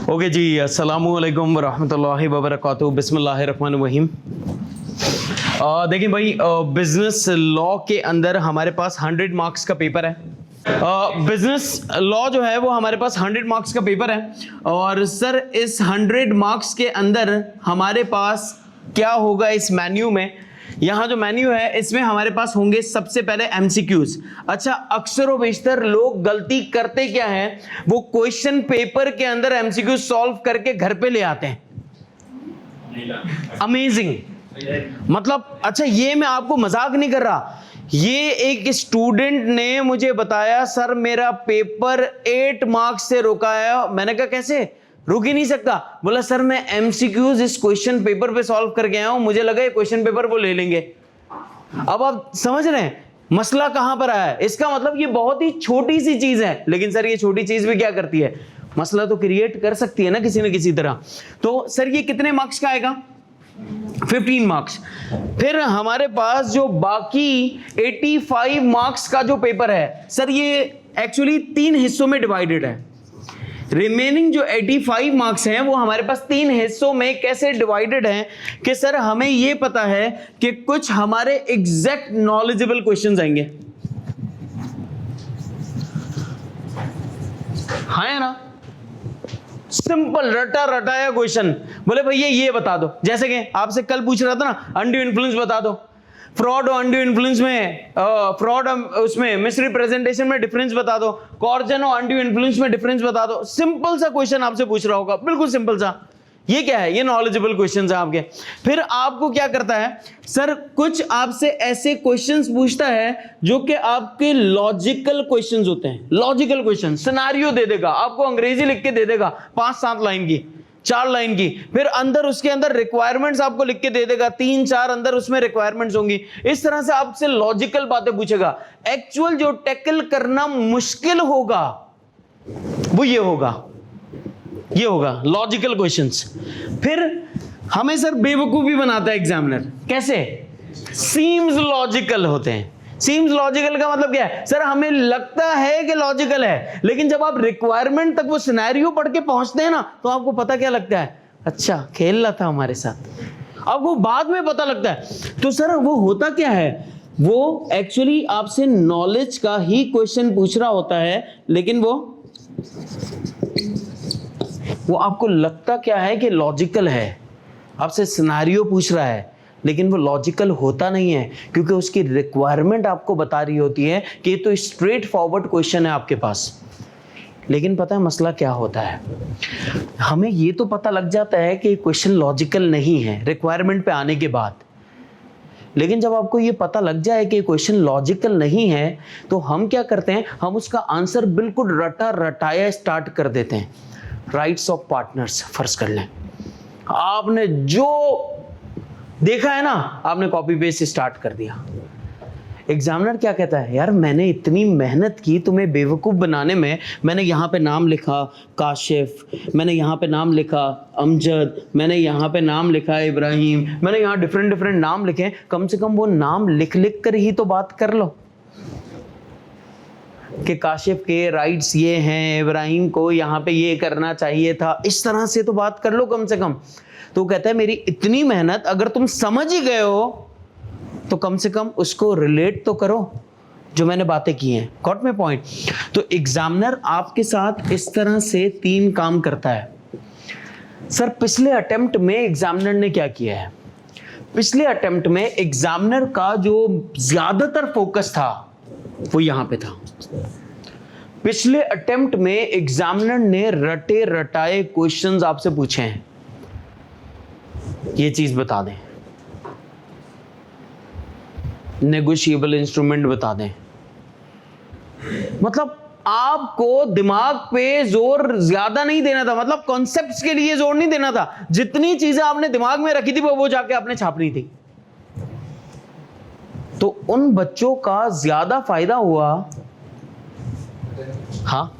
Okay जी, अस्सलामु अलैकुम वरहमतुल्लाहि वबरकातुहू। बिस्मिल्लाहिर्रहमानिर्रहीम। देखिए भाई, बिजनेस लॉ के अंदर हमारे पास 100 मार्क्स का पेपर है। बिजनेस लॉ जो है वो हमारे पास 100 मार्क्स का पेपर है। और सर इस 100 मार्क्स के अंदर हमारे पास क्या होगा इस मेन्यू में, यहाँ जो मेन्यू है इसमें हमारे पास होंगे सबसे पहले एमसीक्यूज। अच्छा, अक्सर व बेशतर लोग गलती करते क्या है, वो क्वेश्चन पेपर के अंदर एमसीक्यूज सॉल्व करके घर पे ले आते हैं। अमेजिंग, मतलब अच्छा ये मैं आपको मजाक नहीं कर रहा, ये एक स्टूडेंट ने मुझे बताया सर मेरा पेपर 8 मार्क्स से रुका है। मैंने कहा कैसे, रुक ही नहीं सकता। बोला सर मैं एमसीक्यूज इस क्वेश्चन पेपर पे सॉल्व करके आया हूं, मुझे लगा ये क्वेश्चन पेपर वो ले लेंगे। अब आप समझ रहे हैं मसला कहां पर आया है। इसका मतलब ये बहुत ही छोटी सी चीज है, लेकिन सर ये छोटी चीज भी क्या करती है, मसला तो क्रिएट कर सकती है ना किसी न किसी तरह। तो सर ये कितने मार्क्स का आएगा, 15 मार्क्स। फिर हमारे पास जो बाकी 85 मार्क्स का जो पेपर है सर, ये एक्चुअली 3 हिस्सों में डिवाइडेड है। रिमेनिंग जो 85 मार्क्स हैं वो हमारे पास 3 हिस्सों में कैसे डिवाइडेड हैं कि सर हमें ये पता है कि कुछ हमारे एग्जैक्ट नॉलेजेबल क्वेश्चंस आएंगे, हाँ ना, सिंपल रटा रटाया क्वेश्चन। बोले भैया ये बता दो, जैसे कि आपसे कल पूछ रहा था ना, अनड्यू इन्फ्लुएंस बता दो। फ्रॉड और अनड्यू इन्फ्लुएंस में, फ्रॉड उसमें मिस रिप्रेजेंटेशन में डिफरेंस बता दो, कॉर्जन और अनड्यू इन्फ्लुएंस में डिफरेंस बता दो। सिंपल सा क्वेश्चन आपसे पूछ रहा होगा, बिल्कुल सिंपल सा। ये क्या है, ये नॉलेजेबल क्वेश्चंस हैं आपके। फिर आपको क्या करता है सर, कुछ आपसे ऐसे क्वेश्चंस पूछता है जो कि आपके लॉजिकल क्वेश्चंस होते हैं। लॉजिकल क्वेश्चन, सिनेरियो दे देगा आपको, अंग्रेजी लिख के दे देगा 5-7 लाइन की, 4 लाइन की। फिर अंदर उसके अंदर रिक्वायरमेंट्स आपको लिख के दे देगा, 3-4 अंदर उसमें रिक्वायरमेंट्स होंगी। इस तरह से आपसे लॉजिकल बातें पूछेगा। एक्चुअल जो टैकल करना मुश्किल होगा वो ये होगा, ये होगा लॉजिकल क्वेश्चंस। फिर हमें सर बेवकूफ भी बनाता है एग्जामिनर। कैसे, सीम्स लॉजिकल होते हैं। सीम्स लॉजिकल का मतलब क्या है सर, हमें लगता है कि लॉजिकल है, लेकिन जब आप रिक्वायरमेंट तक वो सिनेरियो पढ़ के पहुंचते हैं ना, तो आपको पता क्या लगता है, अच्छा खेल रहा था हमारे साथ। अब वो बाद में पता लगता है। तो सर वो होता क्या है, वो एक्चुअली आपसे नॉलेज का ही क्वेश्चन पूछ रहा होता है, लेकिन वो आपको लगता क्या है कि लॉजिकल है। आपसे सिनेरियो पूछ रहा है, लेकिन वो लॉजिकल होता नहीं है, क्योंकि उसकी रिक्वायरमेंट आपको बता रही होती है कि ये तो स्ट्रेट फॉरवर्ड क्वेश्चन है आपके पास। लेकिन पता है मसला क्या होता है, हमें ये तो पता लग जाता है कि क्वेश्चन लॉजिकल नहीं है रिक्वायरमेंट पे आने के बाद। लेकिन जब आपको ये पता लग जाए कि क्वेश्चन लॉजिकल नहीं है, तो हम क्या करते हैं, हम उसका आंसर बिल्कुल रटा रटाया स्टार्ट कर देते हैं। राइट्स ऑफ पार्टनर्स फर्ज कर लें, आपने जो देखा है ना, आपने कॉपी पेस्ट स्टार्ट कर दिया। एग्जामिनर क्या कहता है, यार मैंने इतनी मेहनत की तुम्हें बेवकूफ़ बनाने में, मैंने यहाँ पे नाम लिखा काशिफ, मैंने यहाँ पे नाम लिखा अमजद, मैंने यहाँ पे नाम लिखा इब्राहिम, मैंने यहाँ डिफरेंट डिफरेंट नाम लिखे। कम से कम वो नाम लिख लिख कर ही तो बात कर लो कि काशिफ के राइट्स ये हैं, इब्राहिम को यहाँ पे ये करना चाहिए था, इस तरह से तो बात कर लो कम से कम। तो कहता है मेरी इतनी मेहनत अगर तुम समझ ही गए हो तो कम से कम उसको रिलेट तो करो जो मैंने बातें की हैं। Got my point. तो एग्जामिनर आपके साथ इस तरह से 3 काम करता है। सर पिछले अटेम्प्ट में एग्जामिनर ने क्या किया है, पिछले अटेम्प्ट में एग्जामिनर का जो ज्यादातर फोकस था वो यहां पे था। पिछले अटेम्प्ट में एग्जामिनर ने रटे रटाए क्वेश्चंस आपसे पूछे हैं। ये चीज बता दें, नेगोशिएबल इंस्ट्रूमेंट बता दें, मतलब आपको दिमाग पे जोर ज्यादा नहीं देना था, मतलब कॉन्सेप्ट्स के लिए जोर नहीं देना था। जितनी चीजें आपने दिमाग में रखी थी वो जाके आपने छापनी थी। तो उन बच्चों का ज्यादा फायदा हुआ। हाँ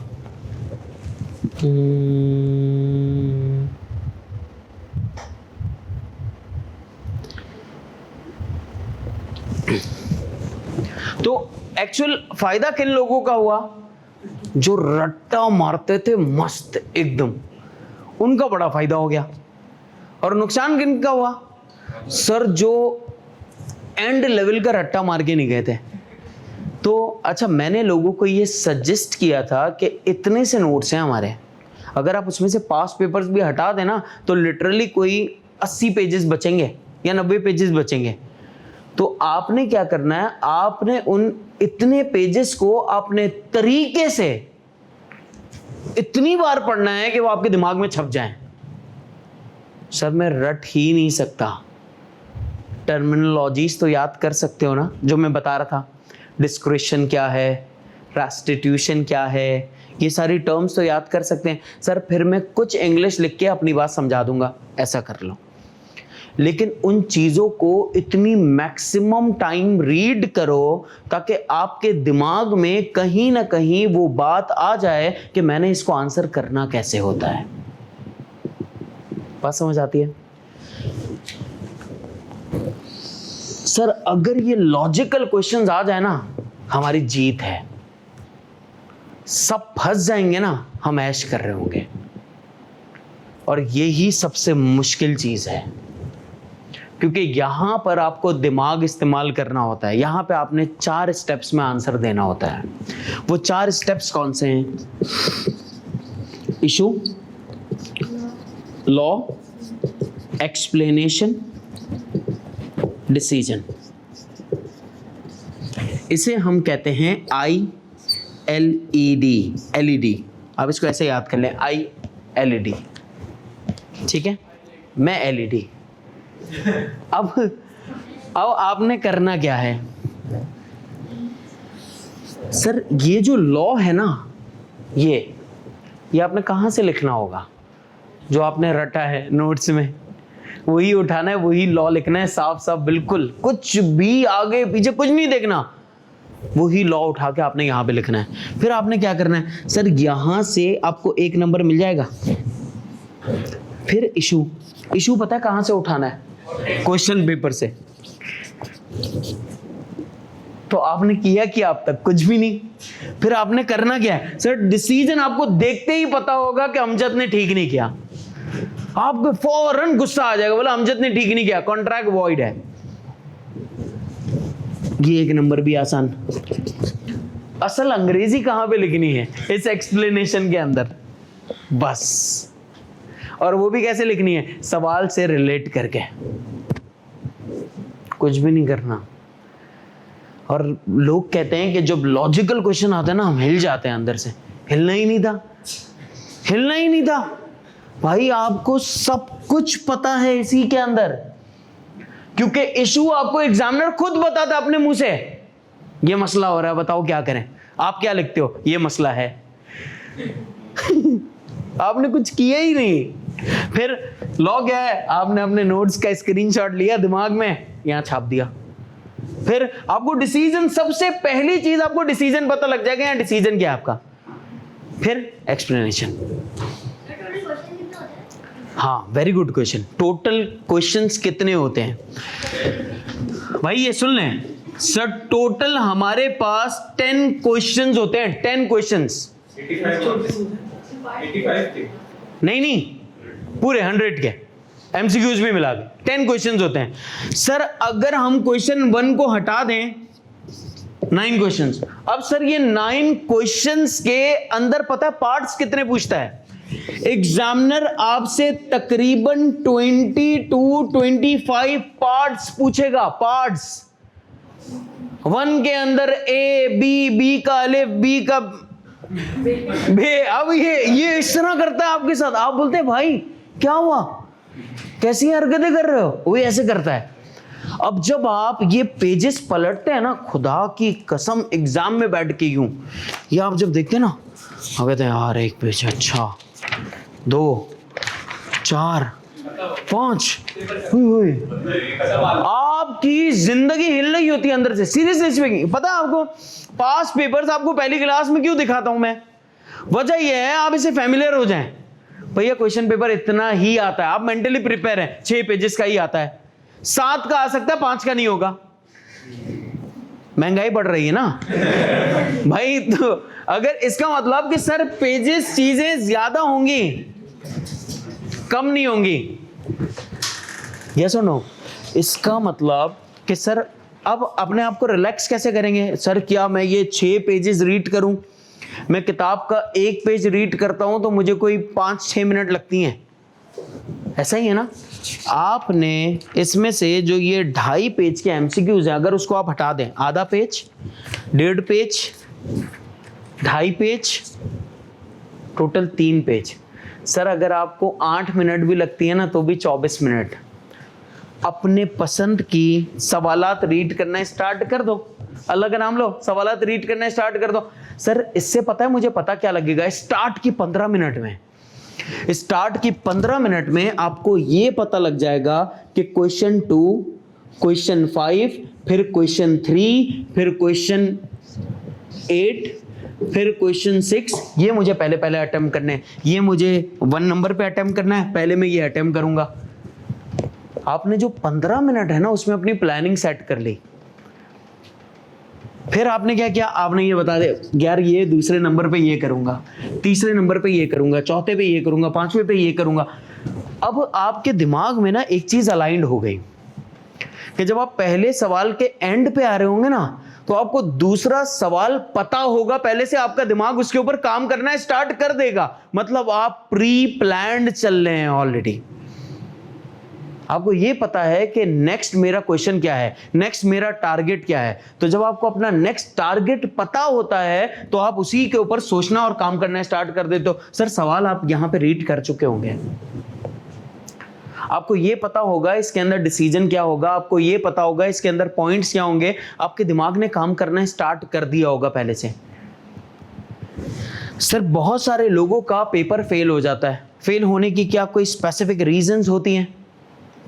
तो एक्चुअल फायदा किन लोगों का हुआ, जो रट्टा मारते थे मस्त एकदम, उनका बड़ा फायदा हो गया। और नुकसान किनका हुआ? सर जो एंड लेवल का रट्टा मार के नहीं गए थे। तो अच्छा, मैंने लोगों को ये सजेस्ट किया था कि इतने से नोट्स हैं हमारे, अगर आप उसमें से पास पेपर्स भी हटा देना तो लिटरली कोई 80 पेजेस बचेंगे या 90 पेजेस बचेंगे। तो आपने क्या करना है, आपने उन इतने पेजेस को अपने तरीके से इतनी बार पढ़ना है कि वो आपके दिमाग में छप जाएं। सर मैं रट ही नहीं सकता। टर्मिनोलॉजीज तो याद कर सकते हो ना, जो मैं बता रहा था, डिस्क्रिशन क्या है, रेस्टिट्यूशन क्या है, ये सारी टर्म्स तो याद कर सकते हैं। सर फिर मैं कुछ इंग्लिश लिख के अपनी बात समझा दूंगा, ऐसा कर लो। लेकिन उन चीज़ों को इतनी मैक्सिमम टाइम रीड करो ताकि आपके दिमाग में कहीं ना कहीं वो बात आ जाए कि मैंने इसको आंसर करना कैसे होता है। बात समझ आती है? सर अगर ये लॉजिकल क्वेश्चंस आ जाए ना, हमारी जीत है। सब फंस जाएंगे ना, हम ऐश कर रहे होंगे। और यही सबसे मुश्किल चीज है, क्योंकि यहां पर आपको दिमाग इस्तेमाल करना होता है। यहां पे आपने 4 स्टेप्स में आंसर देना होता है। वो 4 स्टेप्स कौन से हैं? Issue, law, explanation, decision. इसे हम कहते हैं ILED। LED, आप इसको ऐसे याद कर लें, ILED। ठीक है, मैं LED। अब आपने करना क्या है? सर ये जो लॉ है ना, ये आपने कहां से लिखना होगा? जो आपने रटा है नोट्स में, वही उठाना है, वही लॉ लिखना है, साफ साफ बिल्कुल, कुछ भी आगे पीछे कुछ नहीं देखना। वही लॉ उठा के आपने यहां पे लिखना है। फिर आपने क्या करना है? सर यहां से आपको 1 नंबर मिल जाएगा। फिर इशू पता है कहां से उठाना है? क्वेश्चन पेपर से। तो आपने किया क्या अब तक? कुछ भी नहीं। फिर आपने करना क्या है? सर डिसीजन आपको देखते ही पता होगा कि अमजद ने ठीक नहीं किया। आपको फौरन गुस्सा आ जाएगा, बोला अमजद ने ठीक नहीं किया, कॉन्ट्रैक्ट वॉइड है। ये 1 नंबर भी आसान। असल अंग्रेजी कहां पे लिखनी है? इस एक्सप्लेनेशन के अंदर, बस। और वो भी कैसे लिखनी है? सवाल से रिलेट करके, कुछ भी नहीं करना। और लोग कहते हैं कि जब लॉजिकल क्वेश्चन आता है ना, हम हिल जाते हैं अंदर से। हिलना ही नहीं था भाई, आपको सब कुछ पता है इसी के अंदर, क्योंकि इशू आपको एग्जामिनर खुद बताता है अपने मुंह से, ये मसला हो रहा है, बताओ क्या करें। आप क्या लिखते हो? ये मसला है। आपने कुछ किया ही नहीं। फिर लॉ क्या है? आपने अपने नोट्स का स्क्रीनशॉट लिया, दिमाग में यहां छाप दिया। फिर आपको डिसीजन, सबसे पहली चीज आपको डिसीजन पता लग जाएगा, यहां डिसीजन क्या है आपका। फिर एक्सप्लेनेशन। हाँ, very good question. Total questions कितने होते हैं भाई? ये सुन लें सर, टोटल हमारे पास 10 क्वेश्चंस होते हैं। 10 क्वेश्चंस। 85 नहीं, पूरे 100 के MCQs भी मिला के 10 क्वेश्चंस होते हैं। सर अगर हम क्वेश्चन 1 को हटा दें, 9 क्वेश्चंस। अब सर ये 9 क्वेश्चंस के अंदर पता है पार्ट्स कितने पूछता है? एग्जामिनर आपसे तकरीबन 20 to 25 पार्ट्स पूछेगा। पार्ट्स 1 के अंदर A, B का अलिफ, B का बे। अब ये इस तरह करता है आपके साथ। आप बोलते हैं भाई क्या हुआ, कैसी हरकतें कर रहे हो? वो ऐसे करता है। अब जब आप ये पेजेस पलटते हैं ना, खुदा की कसम एग्जाम में बैठ के यूं, ये आप जब देखते हैं ना, आप कहते हैं यार 1 पेज, अच्छा 2 4 5, आपकी जिंदगी हिल रही होती है अंदर से। सीरियसली स्पीकिंग, पता है आपको पास पेपर्स आपको पहली क्लास में क्यों दिखाता हूं मैं? वजह यह है आप इसे फैमिलियर हो जाएं। भैया क्वेश्चन पेपर इतना ही आता है, आप मेंटली प्रिपेयर हैं, 6 पेजेस का ही आता है, 7 का आ सकता है, 5 का नहीं होगा। महंगाई बढ़ रही है ना भाई। तो अगर इसका मतलब कि सर पेजेस चीजें ज्यादा होंगी, कम नहीं होंगी। यस और नो? इसका मतलब कि सर अब अपने आप को रिलैक्स कैसे करेंगे? सर क्या मैं ये 6 पेजेस रीड करूं? मैं किताब का 1 पेज रीड करता हूं तो मुझे कोई 5-6 मिनट लगती हैं, ऐसा ही है ना? आपने इसमें से जो ये 2.5 पेज के एमसीक्यूज हैं, अगर उसको आप हटा दें, आधा page, 1.5 page, 2.5 page, total 3 page. Sir अगर आपको 8 मिनट भी लगती है ना तो भी 24 मिनट। अपने पसंद की सवालात रीड करना स्टार्ट कर दो, अल्लाह का नाम लो, सवालात रीड करना स्टार्ट कर दो। सर इससे पता है मुझे पता क्या लगेगा? स्टार्ट की 15 मिनट में, स्टार्ट की 15 मिनट में आपको ये पता लग जाएगा कि क्वेश्चन 2, क्वेश्चन 5, फिर क्वेश्चन 3, फिर क्वेश्चन 8, फिर क्वेश्चन 6, ये मुझे पहले अटेम्प्ट करने हैं, ये मुझे 1 नंबर पे अटेम्प्ट करना है, पहले मैं ये अटेम्प्ट करूंगा। आपने जो 15 मिनट है ना उसमें अपनी प्लानिंग सेट कर ली। फिर आपने क्या किया? आपने ये बता दे यार ये दूसरे नंबर पे ये करूंगा, तीसरे नंबर पे ये करूंगा, चौथे पे ये करूंगा, 5वें पे ये करूंगा। अब आपके दिमाग में ना एक चीज अलाइंड हो गई कि जब आप पहले सवाल के एंड पे आ रहे होंगे ना तो आपको दूसरा सवाल पता होगा पहले से, आपका दिमाग उसके ऊपर काम करना स्टार्ट कर देगा। मतलब आप प्री प्लान्ड चल रहे हैं ऑलरेडी। आपको ये पता है कि नेक्स्ट मेरा क्वेश्चन क्या है, नेक्स्ट मेरा टारगेट क्या है। तो जब आपको अपना नेक्स्ट टारगेट पता होता है तो आप उसी के ऊपर सोचना और काम करना स्टार्ट कर देते हो। सर सवाल आप यहां पे रीड कर चुके होंगे, आपको ये पता होगा इसके अंदर डिसीजन क्या होगा, आपको ये पता होगा इसके अंदर पॉइंट्स क्या होंगे, आपके दिमाग ने काम करना स्टार्ट कर दिया होगा पहले से। सर बहुत सारे लोगों का पेपर फेल हो जाता है। फेल होने की क्या कोई स्पेसिफिक रीजंस होती हैं?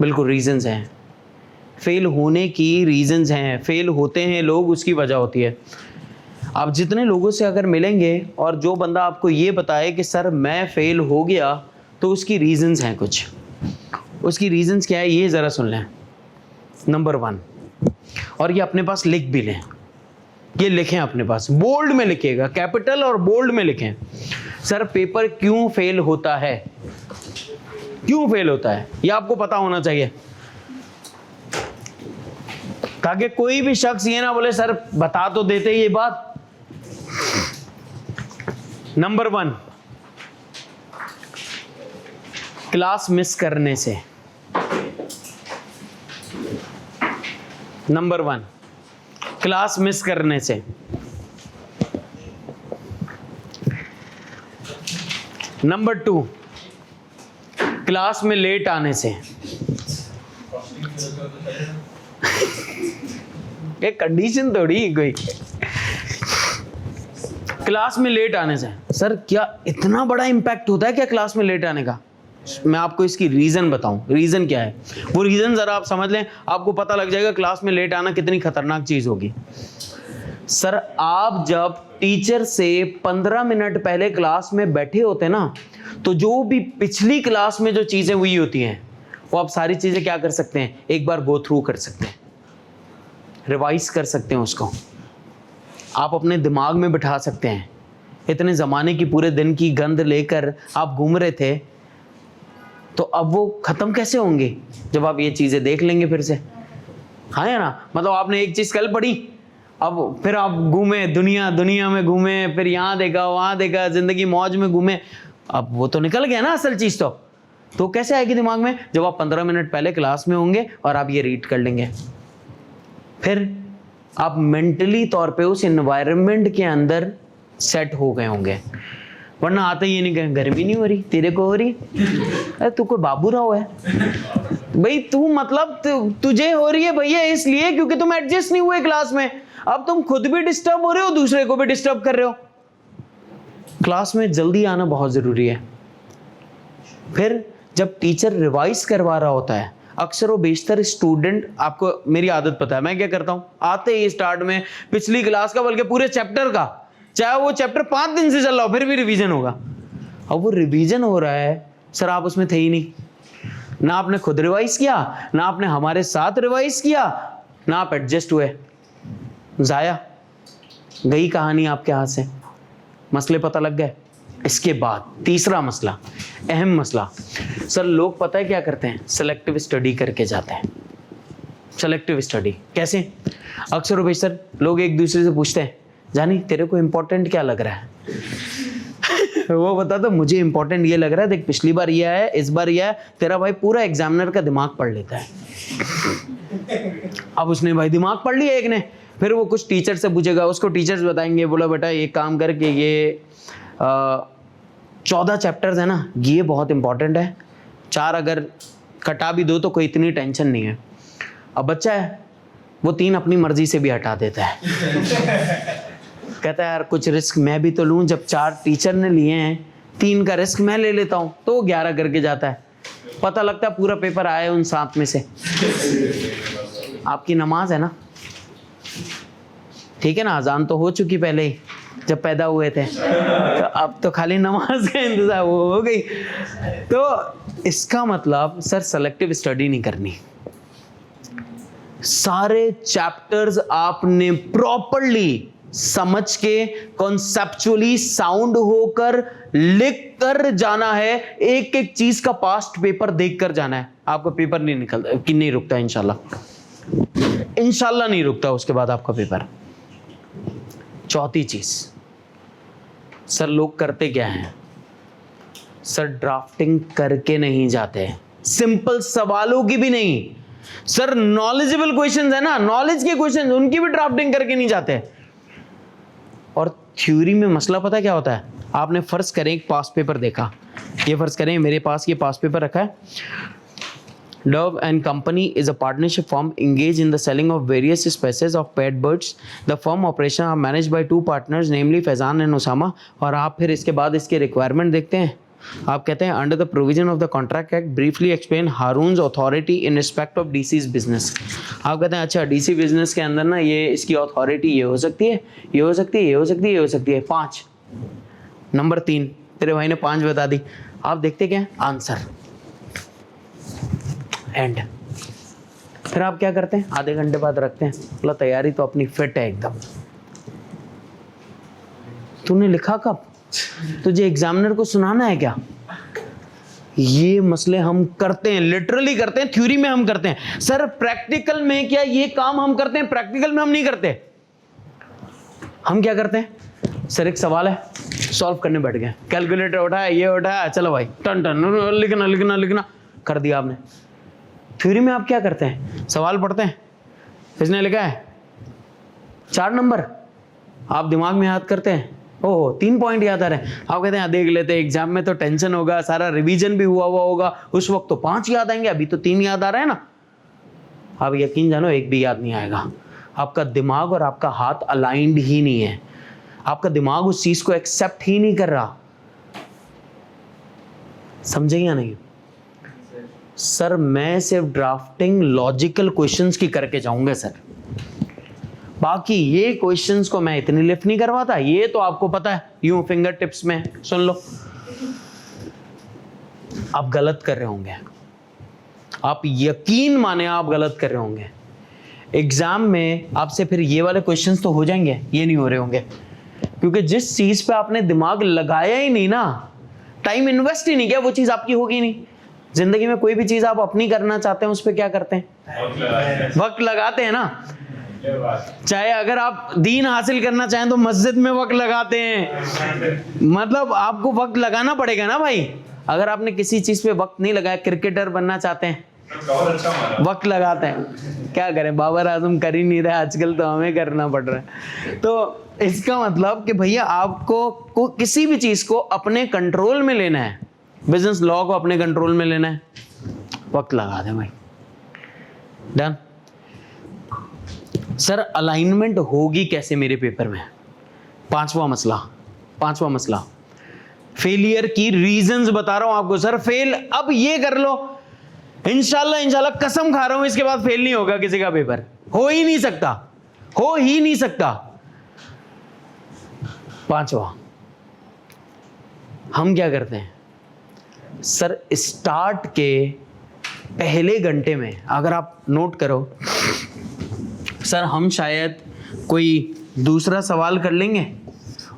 बिल्कुल रीजंस हैं, फेल होने की रीजंस हैं। फेल होते हैं लोग, उसकी वजह होती है। आप जितने लोगों से अगर मिलेंगे और जो बंदा आपको ये बताए कि सर मैं फेल हो गया, तो उसकी रीजंस हैं कुछ। उसकी रीजंस क्या है ये ज़रा सुन लें। नंबर 1, और ये अपने पास लिख भी लें, ये लिखें अपने पास, बोल्ड में लिखिएगा, कैपिटल और बोल्ड में लिखें। सर पेपर क्यों फेल होता है? क्यों फेल होता है ये आपको पता होना चाहिए, ताकि कोई भी शख्स ये ना बोले सर बता तो देते ये बात। नंबर 1, क्लास मिस करने से। नंबर 1, क्लास मिस करने से। नंबर 2, क्लास में लेट आने से। ये कंडीशन थोड़ी कोई, क्लास में लेट आने से। सर क्या इतना बड़ा इंपैक्ट होता है क्या क्लास में लेट आने का? मैं आपको इसकी रीजन बताऊं, रीजन क्या है वो रीजन जरा आप समझ लें, आपको पता लग जाएगा क्लास में लेट आना कितनी खतरनाक चीज होगी। सर आप जब टीचर से 15 मिनट पहले क्लास में बैठे होते हैं ना, तो जो भी पिछली क्लास में जो चीजें हुई होती हैं वो आप सारी चीजें क्या कर सकते हैं, एक बार गो थ्रू कर सकते हैं, रिवाइज कर सकते हैं, उसको आप अपने दिमाग में बिठा सकते हैं। इतने ज़माने की पूरे दिन की गंद लेकर आप घूम रहे थे, तो अब वो ख़त्म कैसे होंगे जब आप ये चीज़ें देख लेंगे फिर से। हाँ या ना? मतलब आपने एक चीज़ कल पढ़ी, अब फिर आप घूमे दुनिया में घूमे, फिर यहाँ देखा वहाँ देखा, ज़िंदगी मौज में घूमे, अब वो तो निकल गया ना असल चीज़। तो कैसे आएगी दिमाग में? जब आप 15 मिनट पहले क्लास में होंगे और आप ये रीड कर लेंगे, फिर आप मेंटली तौर पे उस एनवायरनमेंट के अंदर सेट हो गए होंगे। वरना आते ही ये नहीं कहें गर्मी नहीं हो रही, तेरे को हो रही, अरे तू कोई बाबू राव है भाई, तू मतलब तुझे हो रही है भैया इसलिए क्योंकि तुम एडजस्ट नहीं हुए क्लास में। अब तुम खुद भी डिस्टर्ब हो रहे हो, दूसरे को भी डिस्टर्ब कर रहे हो। क्लास में जल्दी आना बहुत जरूरी है। फिर जब टीचर रिवाइज करवा रहा होता है, अक्सर वो बेशतर स्टूडेंट, आपको मेरी आदत पता है मैं क्या करता हूं, आते ही स्टार्ट में पिछली क्लास का बल्कि पूरे चैप्टर का, चाहे वो चैप्टर 5 दिन से चल रहा हो, फिर भी रिवीजन होगा। अब वो रिवीजन हो रहा है, सर आप उसमें थे ही नहीं, ना आपने खुद रिवाइज किया, ना आपने हमारे साथ रिवाइज किया, ना आप एडजस्ट हुए, जाया गई कहानी आपके हाथ से, मसले पता लग गए। इसके बाद तीसरा मसला, अहम मसला, सर लोग पता है क्या करते हैं, सेलेक्टिव स्टडी करके जाते हैं। सेलेक्टिव स्टडी कैसे? अक्सर भाई सर लोग एक दूसरे से पूछते हैं, जानी तेरे को इंपॉर्टेंट क्या लग रहा है? वो बता तो मुझे इंपॉर्टेंट ये लग रहा है, देख पिछली बार ये है, इस बार ये है। तेरा भाई पूरा एग्जामिनर का दिमाग पढ़ लेता है। अब उसने भाई दिमाग पढ़ लिया एक ने, फिर वो कुछ टीचर से पूछेगा, उसको टीचर्स बताएंगे, बोला बेटा ये काम करके ये 14 चैप्टर्स है ना, ये बहुत इंपॉर्टेंट है, 4 अगर कटा भी दो तो कोई इतनी टेंशन नहीं है। अब बच्चा है वो 3 अपनी मर्जी से भी हटा देता है। कहता है यार कुछ रिस्क मैं भी तो लूं, जब 4 टीचर ने लिए हैं 3 का रिस्क मैं ले लेता हूं, तो वो 11 करके जाता है। पता लगता है पूरा पेपर आया उन 7 में से। आपकी नमाज है ना, ठीक है ना, अजान तो हो चुकी पहले ही जब पैदा हुए थे, तो अब तो खाली नमाज का इंतजार हो गई। तो इसका मतलब सर सेलेक्टिव स्टडी नहीं करनी, सारे चैप्टर्स आपने प्रॉपरली समझ के कॉन्सेप्चुअली साउंड होकर लिख कर जाना है। एक एक चीज का पास्ट पेपर देख कर जाना है, आपका पेपर नहीं निकलता कि नहीं रुकता, इंशाल्लाह नहीं रुकता उसके बाद आपका पेपर। चौथी चीज, सर लोग करते क्या हैं, सर ड्राफ्टिंग करके नहीं जाते, सिंपल सवालों की भी नहीं, सर नॉलेजेबल क्वेश्चंस है ना, नॉलेज के क्वेश्चंस, उनकी भी ड्राफ्टिंग करके नहीं जाते। और थ्योरी में मसला पता क्या होता है, आपने फर्ज करें एक पास पेपर देखा, ये फर्ज करें मेरे पास ये पास पेपर रखा है, Dove and Company is a partnership firm engaged in the selling of various species of pet birds. The firm operations are managed by 2 partners, namely Faizan and Osama. और आप फिर इसके बाद इसके रिक्वायरमेंट देखते हैं, आप कहते हैं under the provision of the contract act briefly explain Haroon's authority in respect of DC's business. आप कहते हैं अच्छा डीसी बिजनेस के अंदर ना ये इसकी अथॉरिटी ये हो सकती है, ये हो सकती है, ये हो सकती है, ये हो सकती है। 5 नंबर 3 तेरे भाई ने 5 बता दी, आप देखते क्या आंसर एंड। फिर आप क्या करते हैं, आधे घंटे बाद रखते हैं, बोला तैयारी तो अपनी फिट है एकदम। तूने लिखा कब, तुझे एग्जामिनर को सुनाना है क्या? ये मसले हम करते हैं, लिटरली करते हैं, थ्योरी में हम करते हैं। सर प्रैक्टिकल में क्या ये काम हम करते हैं? प्रैक्टिकल में हम नहीं करते। हम क्या करते हैं, सर एक सवाल है सॉल्व करने बैठ गए, कैलकुलेटर उठाया, ये उठाया, चलो भाई टन टन लिखना लिखना लिखना कर दिया आपने। थ्योरी में आप क्या करते हैं, सवाल पढ़ते हैं, इसने लिखा है 4 नंबर, आप दिमाग में याद करते हैं, ओह 3 पॉइंट याद आ रहे हैं, आप कहते हैं देख लेते हैं, एग्जाम में तो टेंशन होगा, सारा रिवीजन भी हुआ होगा, उस वक्त तो 5 याद आएंगे, अभी तो 3 याद आ रहे हैं ना। आप यकीन जानो एक भी याद नहीं आएगा, आपका दिमाग और आपका हाथ अलाइंड ही नहीं है, आपका दिमाग उस चीज को एक्सेप्ट ही नहीं कर रहा। समझे या नहीं? सर मैं सिर्फ ड्राफ्टिंग लॉजिकल क्वेश्चंस की करके जाऊंगा सर, बाकी ये क्वेश्चंस को मैं इतनी लिफ्ट नहीं करवाता, ये तो आपको पता है यूं फिंगर टिप्स में सुन लो। आप गलत कर रहे होंगे, आप यकीन माने आप गलत कर रहे होंगे। एग्जाम में आपसे फिर ये वाले क्वेश्चंस तो हो जाएंगे, ये नहीं हो रहे होंगे, क्योंकि जिस चीज पे आपने दिमाग लगाया ही नहीं ना, टाइम इन्वेस्ट ही नहीं किया, वो चीज आपकी होगी नहीं। जिंदगी में कोई भी चीज आप अपनी करना चाहते हैं उस पर क्या करते हैं, वक्त लगाते हैं ना। चाहे अगर आप दीन हासिल करना चाहें तो मस्जिद में वक्त लगाते हैं, मतलब आपको वक्त लगाना पड़ेगा ना भाई। अगर आपने किसी चीज पे वक्त नहीं लगाया, क्रिकेटर बनना चाहते हैं वक्त लगाते हैं, क्या करें, बाबर आजम कर ही नहीं रहे आजकल, तो हमें करना पड़ रहा है। तो इसका मतलब कि भैया आपको किसी भी चीज को अपने कंट्रोल में लेना है, बिजनेस लॉ को अपने कंट्रोल में लेना है, वक्त लगा दें भाई, डन। सर अलाइनमेंट होगी कैसे मेरे पेपर में? पांचवा मसला फेलियर की रीजंस बता रहा हूं आपको। सर फेल अब ये कर लो, इंशाल्लाह कसम खा रहा हूं इसके बाद फेल नहीं होगा किसी का पेपर, हो ही नहीं सकता। 5वां हम क्या करते हैं, सर स्टार्ट के पहले घंटे में अगर आप नोट करो, सर हम शायद कोई दूसरा सवाल कर लेंगे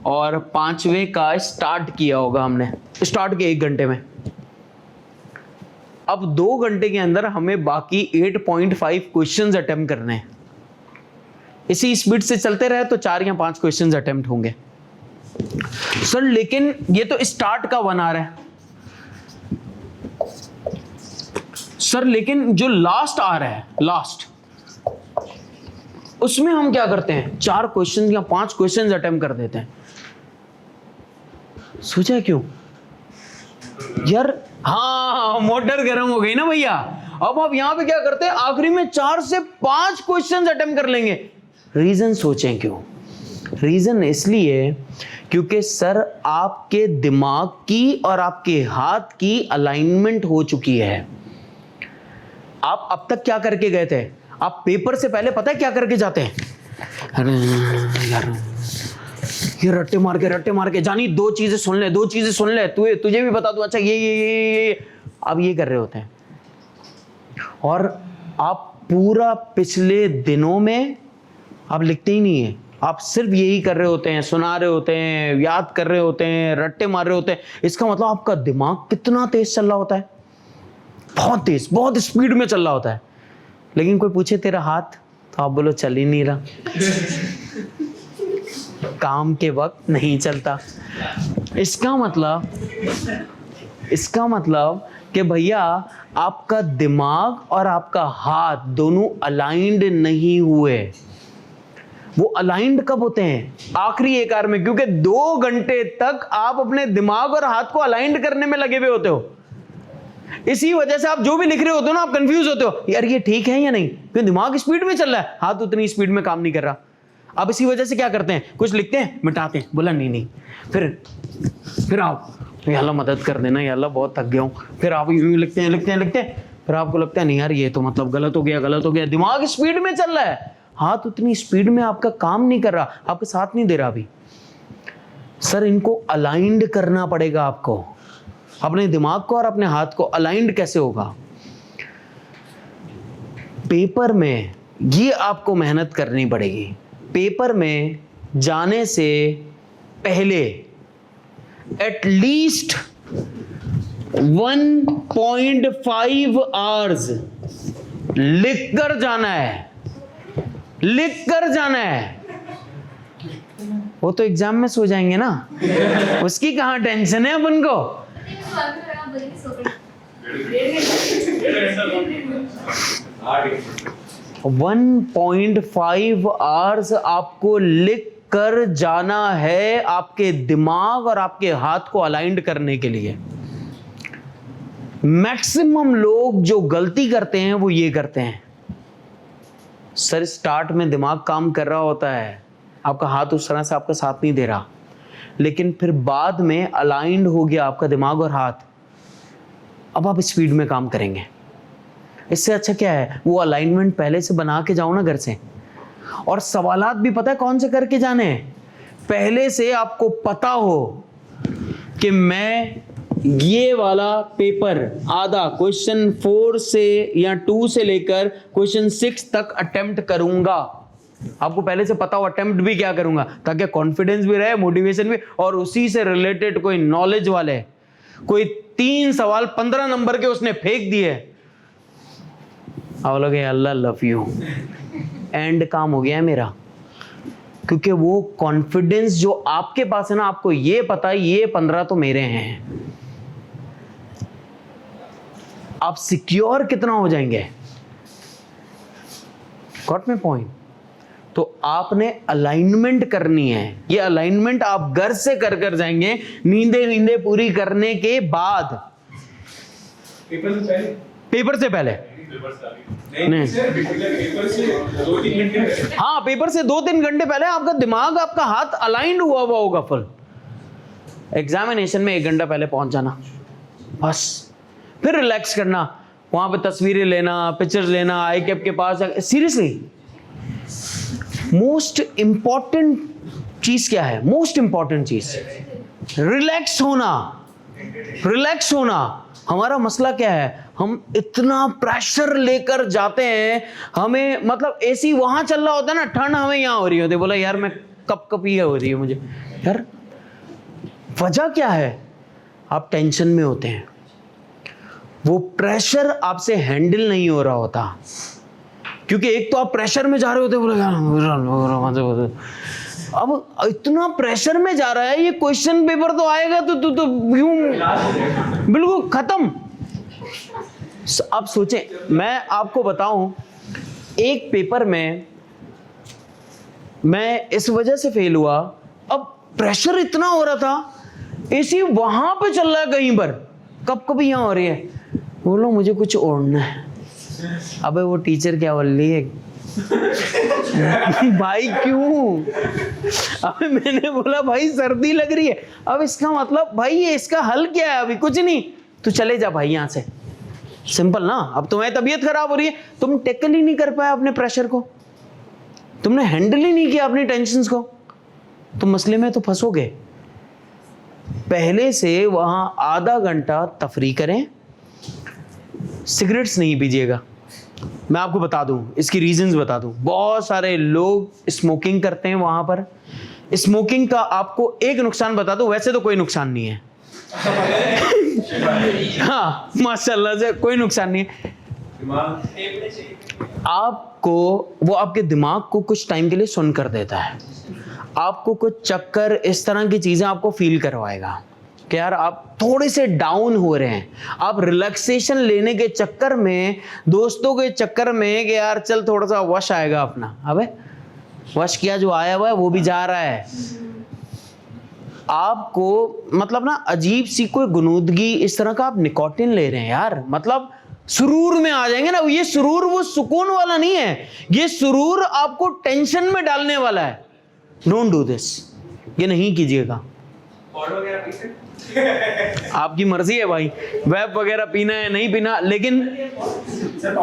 और 5वें का स्टार्ट किया होगा हमने, स्टार्ट के 1 घंटे में। अब 2 घंटे के अंदर हमें बाकी 8.5 क्वेश्चंस अटेम्प्ट करने हैं। इसी स्पीड से चलते रहे तो 4 या 5 क्वेश्चंस अटेम्प्ट होंगे सर। लेकिन ये तो स्टार्ट का 1 आवर है सर, लेकिन जो लास्ट आवर है, लास्ट, उसमें हम क्या करते हैं, 4 क्वेश्चन या 5 क्वेश्चन अटेम्प्ट कर देते हैं। सोचा क्यों यार? हाँ, मोटर गर्म हो गई ना भैया। अब आप यहां पे क्या करते हैं, आखिरी में 4 से 5 क्वेश्चन अटेम्प्ट कर लेंगे। रीजन सोचें क्यों? रीजन इसलिए क्योंकि सर आपके दिमाग की और आपके हाथ की अलाइनमेंट हो चुकी है। आप अब तक क्या करके गए थे? आप पेपर से पहले पता है क्या करके जाते हैं? अरे यार ये रट्टे मार के जानी 2 चीजें सुन ले, 2 चीजें सुन ले, तुझे भी बता दूं, अच्छा ये अब ये कर रहे होते हैं। और आप पूरा पिछले दिनों में आप लिखते ही नहीं है, आप सिर्फ यही कर रहे होते हैं, सुना रहे होते हैं, याद कर रहे होते हैं, रट्टे मार रहे होते हैं। इसका मतलब आपका दिमाग कितना तेज चल रहा होता है, बहुत तेज, बहुत स्पीड में चल रहा होता है। लेकिन कोई पूछे तेरा हाथ, तो आप बोलो चल ही नहीं रहा। काम के वक्त नहीं चलता। इसका मतलब कि भैया आपका दिमाग और आपका हाथ दोनों अलाइंड नहीं हुए। वो अलाइंड कब होते हैं? आखिरी 1 आवर में, क्योंकि 2 घंटे तक आप अपने दिमाग और हाथ को अलाइंड करने में लगे हुए होते हो। इसी वजह से आप जो भी लिख रहे होते हो ना, आप कंफ्यूज होते हो, यार ये ठीक है या नहीं, क्योंकि दिमाग स्पीड में चल रहा है, हाथ उतनी स्पीड में काम नहीं कर रहा। अब इसी वजह से क्या करते हैं, कुछ लिखते हैं, मिटाते हैं, बोला नहीं, फिर आप या अल्लाह मदद कर देना, या अल्लाह बहुत थक गया हूं। फिर आप यूं लिखते हैं, फिर आपको लगता है नहीं यार ये तो मतलब गलत हो गया। दिमाग स्पीड में चल रहा है, हाथ उतनी स्पीड में आपका काम नहीं कर रहा, आपका साथ नहीं दे रहा अभी। सर इनको अलाइंड करना पड़ेगा आपको, अपने दिमाग को और अपने हाथ को अलाइंड कैसे होगा? पेपर में ये आपको मेहनत करनी पड़ेगी। पेपर में जाने से पहले एटलीस्ट 1.5 आवर्स लिख कर जाना है। वो तो एग्जाम में सो जाएंगे ना, उसकी कहां टेंशन है अपन को। 1.5 आवर्स आपको लिख कर जाना है, आपके दिमाग और आपके हाथ को अलाइंड करने के लिए। मैक्सिमम लोग जो गलती करते हैं वो ये करते हैं, सर स्टार्ट में दिमाग काम कर रहा होता है, आपका हाथ उस तरह से आपका साथ नहीं दे रहा, लेकिन फिर बाद में अलाइंड हो गया आपका दिमाग और हाथ, अब आप स्पीड में काम करेंगे। इससे अच्छा क्या है, वो अलाइनमेंट पहले से बना के जाओ ना घर से। और सवालात भी पता है कौन से करके जाने हैं, पहले से आपको पता हो कि मैं ये वाला पेपर आधा क्वेश्चन 4 से या 2 से लेकर क्वेश्चन 6 तक अटेम्प्ट करूंगा। आपको पहले से पता हो अटेम्प्ट भी क्या करूंगा, ताकि कॉन्फिडेंस भी रहे, मोटिवेशन भी, और उसी से रिलेटेड कोई नॉलेज वाले, कोई 3 सवाल 15 नंबर के उसने फेंक दिए, आप लोग अल्लाह लव यू, एंड काम हो गया है मेरा। क्योंकि वो कॉन्फिडेंस जो आपके पास है ना, आपको ये पता है ये 15 तो मेरे हैं, आप सिक्योर कितना हो जाएंगे। Got my point? तो आपने अलाइनमेंट करनी है। ये अलाइनमेंट आप घर से कर जाएंगे, नींदे पूरी करने के बाद। पेपर से पहले नहीं, हाँ पेपर से 2-3 घंटे पहले आपका दिमाग आपका हाथ अलाइंड हुआ होगा फुल। एग्जामिनेशन में 1 घंटा पहले पहुंच जाना बस, फिर रिलैक्स करना, वहां पे तस्वीरें लेना, पिक्चर्स लेना, आई कैप के पास। सीरियसली मोस्ट इंपॉर्टेंट चीज क्या है? मोस्ट इंपॉर्टेंट चीज रिलैक्स होना। हमारा मसला क्या है, हम इतना प्रेशर लेकर जाते हैं, हमें मतलब एसी वहां चल रहा होता है ना, ठंड हमें यहां हो रही होती है, बोला यार मैं कपकपी हो रही है मुझे। यार वजह क्या है? आप टेंशन में होते हैं, वो प्रेशर आपसे हैंडल नहीं हो रहा होता, क्योंकि एक तो आप प्रेशर में जा रहे होते, बोले अब इतना प्रेशर में जा रहा है, ये क्वेश्चन पेपर तो आएगा तो यूं बिल्कुल खत्म। आप सोचें, मैं आपको बताऊं, एक पेपर में मैं इस वजह से फेल हुआ, अब प्रेशर इतना हो रहा था, एसी वहां पे चल रहा है कहीं पर, कभी यहां हो रही है, बोलो मुझे कुछ ओढ़ना है। अबे वो टीचर क्या बोल रही है भाई क्यों? अबे मैंने बोला भाई सर्दी लग रही है। अब इसका मतलब भाई ये इसका हल क्या है? अभी कुछ नहीं, तू चले जा भाई यहां से, सिंपल ना। अब तुम्हारी तबीयत खराब हो रही है, तुम टैकल ही नहीं कर पाए अपने प्रेशर को, तुमने हैंडल ही नहीं किया अपनी टेंशन्स को, तुम मसले में तो फंसोगे। पहले से वहां आधा घंटा तफरी करें, सिगरेट्स नहीं पीजिएगा। मैं आपको बता दूं, इसकी रीजंस बता दूं। बहुत सारे लोग स्मोकिंग करते हैं वहां पर। स्मोकिंग का आपको एक नुकसान बता दूं, वैसे तो कोई नुकसान नहीं है हाँ माशाल्लाह से कोई नुकसान नहीं है। आपको वो आपके दिमाग को कुछ टाइम के लिए सुन कर देता है, आपको कुछ चक्कर इस तरह की चीजें आपको फील करवाएगा कि यार आप थोड़े से डाउन हो रहे हैं। आप रिलैक्सेशन लेने के चक्कर में, दोस्तों के चक्कर में कि यार चल थोड़ा सा वश आएगा अपना, अबे वश किया जो आया हुआ है वो भी जा रहा है। आपको मतलब ना अजीब सी कोई गुनूदगी, इस तरह का आप निकोटिन ले रहे हैं यार, मतलब सुरूर में आ जाएंगे ना। ये सुरूर वो सुकून वाला नहीं है, ये सुरूर आपको टेंशन में डालने वाला है। डोंट डू दिस, ये नहीं कीजिएगा। आपकी मर्जी है भाई, वेब वगैरह पीना है नहीं पीना, लेकिन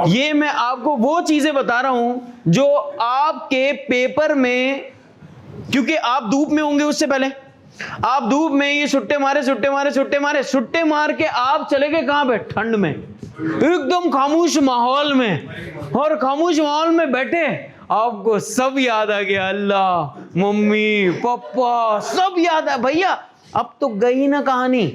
ये मैं आपको वो चीजें बता रहा हूं जो आपके पेपर में, क्योंकि आप धूप में होंगे, उससे पहले आप धूप में ये सुट्टे मार के आप चले गए कहां पे? ठंड में, एकदम खामोश माहौल में, और खामोश माहौल में बैठे आपको सब याद आ गया, अल्लाह, मम्मी, पापा, सब याद है। भैया अब तो गई ना कहानी,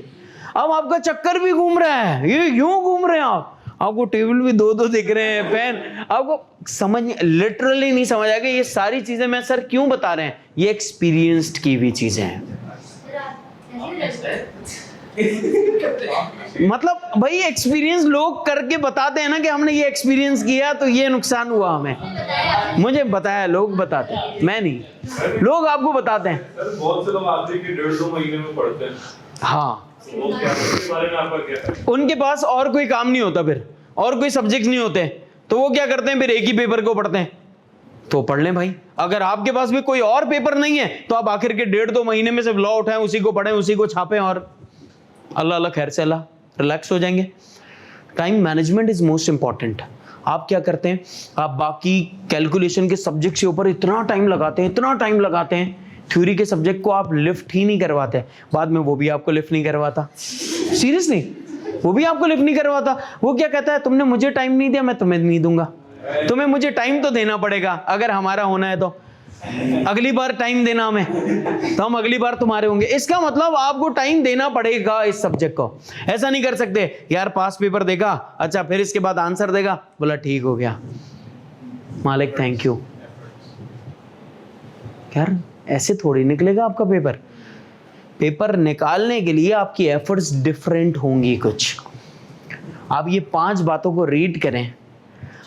अब आपका चक्कर भी घूम रहा है। ये यूं घूम रहे हैं आपको टेबल भी दो दिख रहे हैं, पेन, आपको समझ लिटरली नहीं समझ आएगा। ये सारी चीजें मैं सर क्यों बता रहे हैं, ये एक्सपीरियंस्ड की हुई चीजें हैं। मतलब भाई एक्सपीरियंस लोग करके बताते हैं ना कि हमने ये एक्सपीरियंस किया तो ये नुकसान हुआ हमें। मुझे बताया, लोग बताते हैं, मैं नहीं, लोग आपको बताते हैं। सर बहुत से लोग आते हैं कि 1.5-2 महीने में पढ़ते हैं। हाँ, वो क्या, उसके बारे में आपका क्या है? उनके पास और कोई काम नहीं होता, फिर और कोई सब्जेक्ट नहीं होते, तो वो क्या करते हैं, फिर एक ही पेपर को पढ़ते हैं। तो पढ़ लें भाई, अगर आपके पास भी कोई और पेपर नहीं है तो आप आखिर के 1.5-2 महीने में सिर्फ लॉ उठाएं, उसी को पढ़ें, उसी को छापें, और अल्लाह अल्लाह खैर से अल्लाह रिलैक्स हो जाएंगे। Time management is most important. आप क्या करते हैं, आप बाकी कैलकुलेशन के सब्जेक्ट के ऊपर इतना टाइम लगाते हैं, थ्योरी के सब्जेक्ट को आप लिफ्ट ही नहीं करवाते, बाद में वो भी आपको लिफ्ट नहीं करवाता। सीरियसली, वो भी आपको लिफ्ट नहीं करवाता। वो क्या कहता है, तुमने मुझे टाइम नहीं दिया, मैं तुम्हें नहीं दूंगा। तुम्हें मुझे टाइम तो देना पड़ेगा, अगर हमारा होना है तो अगली बार टाइम देना हमें, तो हम अगली बार तुम्हारे होंगे। इसका मतलब आपको टाइम देना पड़ेगा इस सब्जेक्ट को। ऐसा नहीं कर सकते यार पास पेपर देगा, अच्छा फिर इसके बाद आंसर देगा, बोला ठीक हो गया मालिक थैंक यू। यार ऐसे थोड़ी निकलेगा आपका पेपर। पेपर निकालने के लिए आपकी एफर्ट्स डिफरेंट होंगी कुछ। आप ये 5 बातों को रीड करें,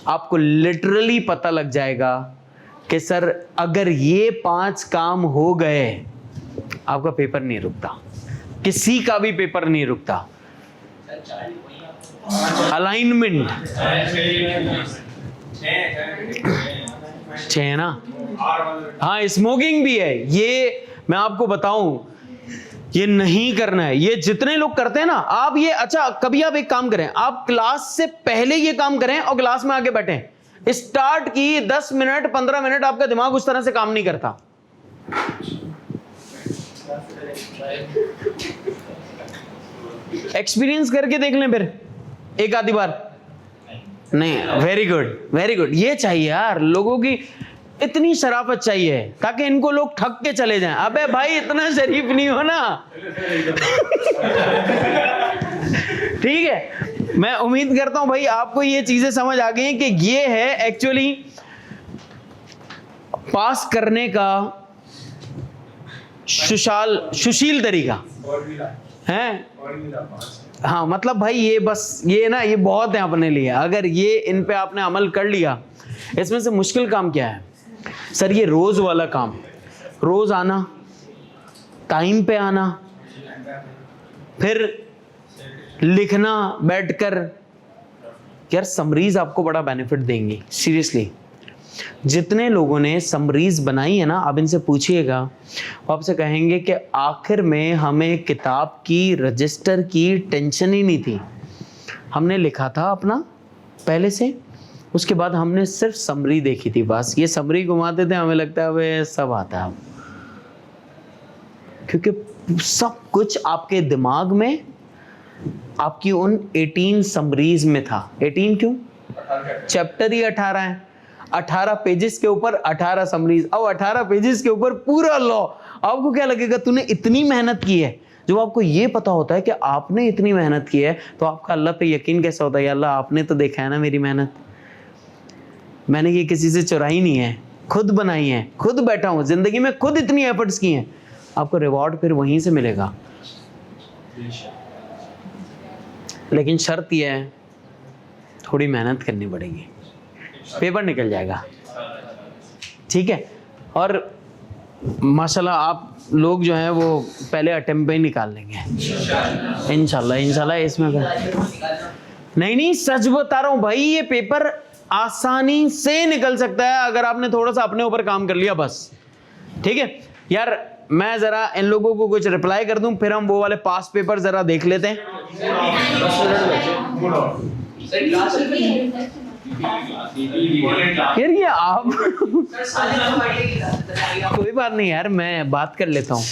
आपको लिटरली पता लग जाएगा कि सर अगर ये 5 काम हो गए, आपका पेपर नहीं रुकता, किसी का भी पेपर नहीं रुकता। अलाइनमेंट 6 है ना, हाँ स्मोकिंग भी है। ये मैं आपको बताऊं, ये नहीं करना है। ये जितने लोग करते हैं ना, आप ये, अच्छा कभी आप एक काम करें, आप क्लास से पहले ये काम करें और क्लास में आके बैठें। स्टार्ट की 10 मिनट 15 मिनट आपका दिमाग उस तरह से काम नहीं करता। एक्सपीरियंस करके देख लें फिर एक आधी बार। नहीं, वेरी गुड वेरी गुड, ये चाहिए यार लोगों की। इतनी शराफत चाहिए ताकि इनको लोग ठग के चले जाएं। अबे भाई इतना शरीफ नहीं हो ना। ठीक है, मैं उम्मीद करता हूं भाई आपको ये चीजें समझ आ गई हैं कि ये है एक्चुअली पास करने का सुशील तरीका है। हाँ मतलब भाई ये बस ये ना, ये बहुत है अपने लिए। अगर ये इन पे आपने अमल कर लिया, इसमें से मुश्किल काम क्या है सर? ये रोज वाला काम, रोज आना, टाइम पे आना, फिर लिखना बैठकर। यार समरीज आपको बड़ा बेनिफिट देंगी सीरियसली। जितने लोगों ने समरीज बनाई है ना, आप इनसे पूछिएगा, वो आपसे कहेंगे कि आखिर में हमें किताब की रजिस्टर की टेंशन ही नहीं थी। हमने लिखा था अपना पहले से, उसके बाद हमने सिर्फ समरी देखी थी बस। ये समरी घुमाते थे, हमें लगता है वे सब आता है, क्योंकि सब कुछ आपके दिमाग में आपकी उन 18 समरीज में था। 18 क्यों? चैप्टर ही 18 है, 18 पेजेस के ऊपर 18 समरीज। अब 18 पेजेस के ऊपर पूरा लॉ। आपको क्या लगेगा तूने इतनी मेहनत की है? जब आपको ये पता होता है कि आपने इतनी मेहनत की है, तो आपका अल्लाह पे यकीन कैसा होता है? अल्लाह आपने तो देखा है ना मेरी मेहनत, मैंने ये किसी से चुराई नहीं है, खुद बनाई है, खुद बैठा हूं जिंदगी में, खुद इतनी एफर्ट्स की हैं। आपको रिवॉर्ड फिर वहीं से मिलेगा। लेकिन शर्त यह है थोड़ी मेहनत करनी पड़ेगी, पेपर निकल जाएगा। ठीक है, और माशाल्लाह आप लोग जो हैं वो पहले अटेम्प्ट पे ही निकाल लेंगे इंशाल्लाह। इंशाल्लाह इसमें नहीं सच बता रहा हूँ भाई, ये पेपर आसानी से निकल सकता है अगर आपने थोड़ा सा अपने ऊपर काम कर लिया बस। ठीक है यार, मैं जरा इन लोगों को कुछ रिप्लाई कर दूं, फिर हम वो वाले पास पेपर जरा देख लेते हैं। यार ये आप कोई बात नहीं यार, मैं बात कर लेता हूँ,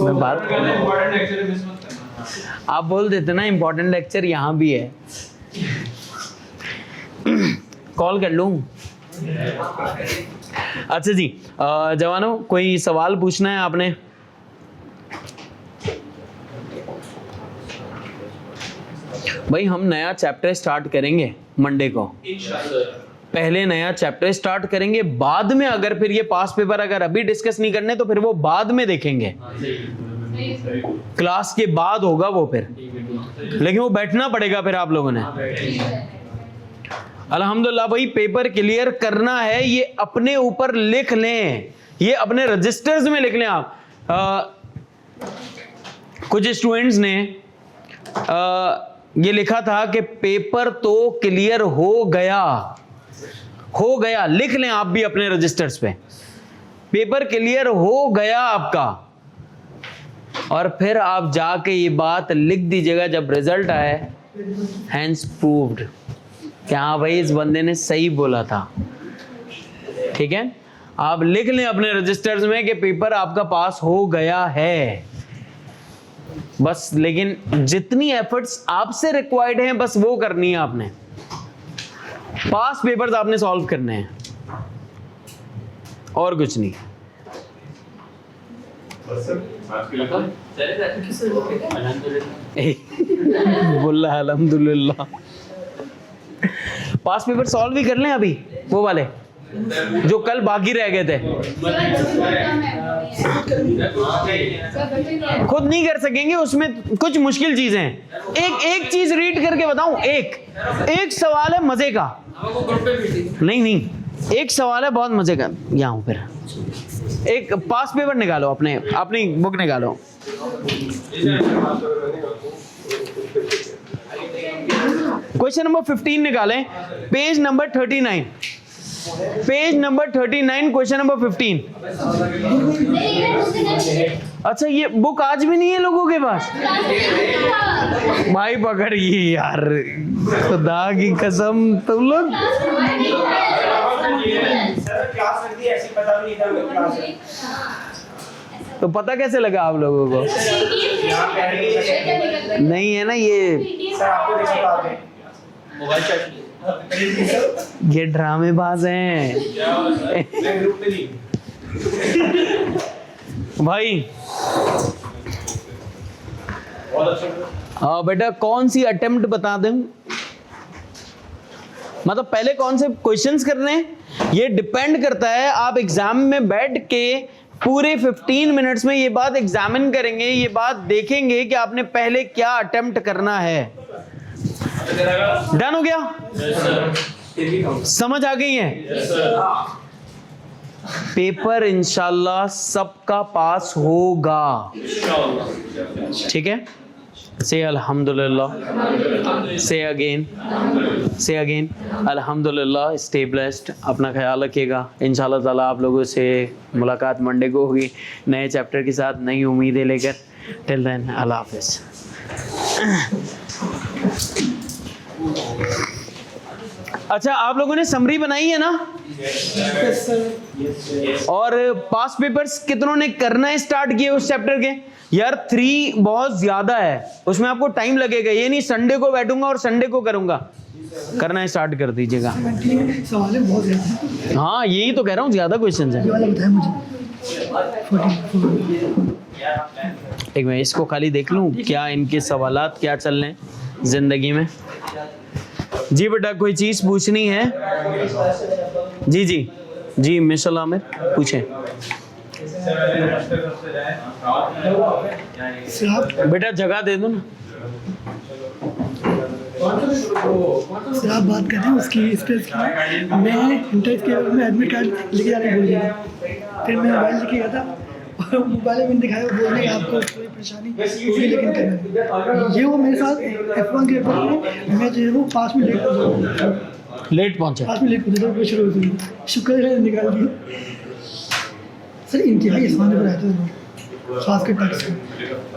मैं बात कर लेता हूँ। आप बोल देते ना इम्पोर्टेंट लेक्चर यहाँ भी है, कॉल कर लूँ। अच्छा जी जवानों, कोई सवाल पूछना है आपने? भाई हम नया चैप्टर स्टार्ट करेंगे मंडे को, पहले नया चैप्टर स्टार्ट करेंगे, बाद में अगर फिर ये पास पेपर अगर अभी डिस्कस नहीं करने तो फिर वो बाद में देखेंगे, क्लास के बाद होगा वो फिर, लेकिन वो बैठना पड़ेगा फिर आप लोगों ने। अल्हम्दुलिल्लाह भाई, पेपर क्लियर करना है, ये अपने ऊपर लिख लें, ये अपने रजिस्टर्स में लिख लें आप। कुछ स्टूडेंट्स ने ये लिखा था कि पेपर तो क्लियर हो गया, लिख लें आप भी अपने रजिस्टर्स पे, पेपर क्लियर हो गया आपका। और फिर आप जाके ये बात लिख दीजिएगा जब रिजल्ट आए, हैंस प्रूव्ड, कि हाँ भाई इस बंदे ने सही बोला था। ठीक है, आप लिख लें अपने रजिस्टर्स में कि पेपर आपका पास हो गया है बस। लेकिन जितनी एफर्ट्स आपसे रिक्वायर्ड हैं बस वो करनी है आपने, पास पेपर्स आपने सॉल्व करने हैं और कुछ नहीं। बोला अल्हम्दुलिल्लाह। पास पेपर सॉल्व भी कर लें अभी, वो वाले जो कल बाकी रह गए थे। खुद नहीं कर सकेंगे, उसमें कुछ मुश्किल चीजें हैं। एक चीज रीड करके बताऊं, एक सवाल है मजे का, नहीं एक सवाल है बहुत मजे का। यहाँ फिर एक पास पेपर निकालो, अपनी बुक निकालो। क्वेश्चन नंबर 15 निकालें, page number 39, page number 39, question number 15। अच्छा ये बुक आज भी नहीं है लोगों के पास? भाई पकड़िए यार, खुदा की कसम तुम लोग। तो पता कैसे लगा आप लोगों को? नहीं है ना ये, मोबाइल चार्ज ये ड्रामेबाज हैं भाई। बेटा कौन सी अटेम्प्ट बता दें, मतलब पहले कौन से क्वेश्चंस करने हैं, ये डिपेंड करता है। आप एग्जाम में बैठ के पूरे 15 मिनट्स में ये बात एग्जामिन करेंगे, ये बात देखेंगे कि आपने पहले क्या अटेम्प्ट करना है। डन हो गया? समझ आ गई है? पेपर इंशाल्लाह सबका पास होगा, ठीक है? से अल्हम्दुलिल्लाह, से अगेन अल्हम्दुलिल्लाह। स्टे ब्लेस्ड, अपना ख्याल रखिएगा। इंशाल्लाह ताला आप लोगों से मुलाकात मंडे को होगी नए चैप्टर के साथ, नई उम्मीदें लेकर। टिल देन अल्लाह हाफिज़। अच्छा, आप लोगों ने समरी बनाई है ना? और पास पेपर्स कितनों ने करना स्टार्ट किए उस चैप्टर के? यार 3 बहुत ज्यादा है, उसमें आपको टाइम लगेगा। ये नहीं संडे को बैठूंगा और संडे को करूंगा, करना स्टार्ट कर दीजिएगा। सवाल बहुत ज्यादा। हाँ यही तो कह रहा हूँ, ज्यादा क्वेश्चन है। ये वाला बताया मुझे। एक मैं इसको खाली देख लूँ क्या इनके सवालात क्या चल रहे हैं जिंदगी में। जी बेटा कोई चीज पूछनी है? जी मिशल आमिर पूछें। बेटा जगह दे दो ना। सर आप बात कर रहे हैं उसकी स्पेस की। मैं इंटर के में एडमिट कार्ड लेके जाने भूल गया, फिर मैं मोबाइल लेके गया था और मोबाइल में दिखाया, बोलने कि आपको कोई परेशानी होगी लेकिन करना ये वो मेरे साथ F1 के पेपर में मैं जो है वो 5 मिनट लेट पहुंचा। 5 मिनट लेट पहुंचा, शुरू हो गई। शुक्र है निकाल दी। सर इंतहाई आसान पर आया था, खास कर टैक्स का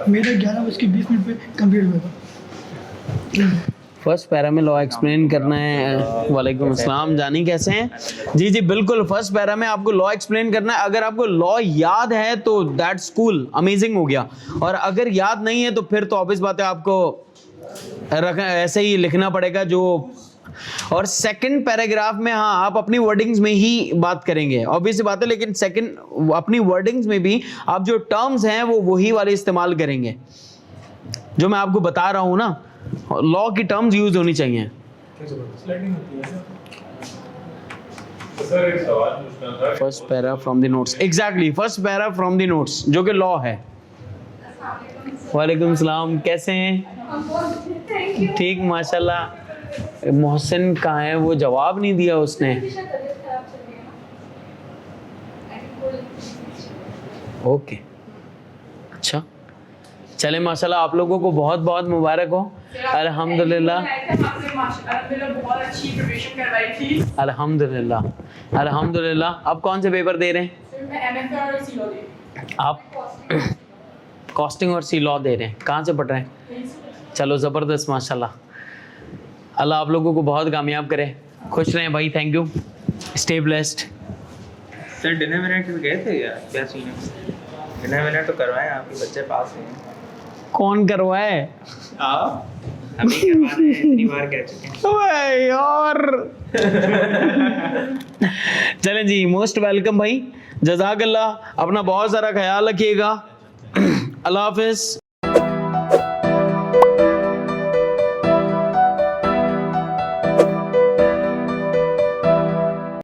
मेरा 11:20 पे कंप्लीट हुआ था। फर्स्ट पैरा में लॉ एक्सप्लेन करना है। वालेकुम अस्सलाम, जानी कैसे हैं? जी बिल्कुल, फर्स्ट पैरा में आपको लॉ एक्सप्लेन करना है। अगर आपको लॉ याद है तो दैट्स कूल, अमेजिंग हो गया। और अगर याद नहीं है तो फिर तो ऑब्वियस बात है आपको ऐसे ही लिखना पड़ेगा जो। और सेकंड पैराग्राफ में हाँ आप अपनी वर्डिंग्स में ही बात करेंगे, ऑब्वियस बात है, लेकिन सेकंड अपनी वर्डिंग्स में भी आप जो टर्म्स हैं वो वही वाले इस्तेमाल करेंगे जो मैं आपको बता रहा हूं ना। लॉ की टर्म्स यूज होनी चाहिए। सर एक सवाल पूछना था। First para from the notes, exactly first para from the notes जो कि लॉ है। वालेकुम सलाम, कैसे हैं? ठीक माशाल्लाह। मोहसिन कहाँ है? वो जवाब नहीं दिया उसने। ओके अच्छा चले, माशाल्लाह आप लोगों को बहुत बहुत मुबारक हो। अल्हम्दुलिल्लाह बहुत अच्छी प्रिपरेशन करवाई थी। अल्हम्दुलिल्लाह अल्हम्दुलिल्लाह। अब कौन से पेपर दे रहे हैं? मैं एमएफए और सी लॉ दे रही हूं। आप कॉस्टिंग और सी लॉ दे रहे हैं? कहाँ से पढ़ रहे हैं? चलो ज़बरदस्त माशाल्लाह। अल्लाह आप लोगों को बहुत कामयाब करे, खुश रहें भाई। Thank you, stay blessed. Sir dinner minute गए थे यार, क्या सीन है? डिनर मिनट तो करवाएं, आपके बच्चे पास हैं। कौन करवाए? आप अभी करवा रहे हैं, इतनी बार कह चुके हैं। ओए यार चलें जी, मोस्ट वेलकम भाई, जज़ाकल्लाह। अपना बहुत सारा ख्याल रखिएगा। अल्लाह हाफिज़।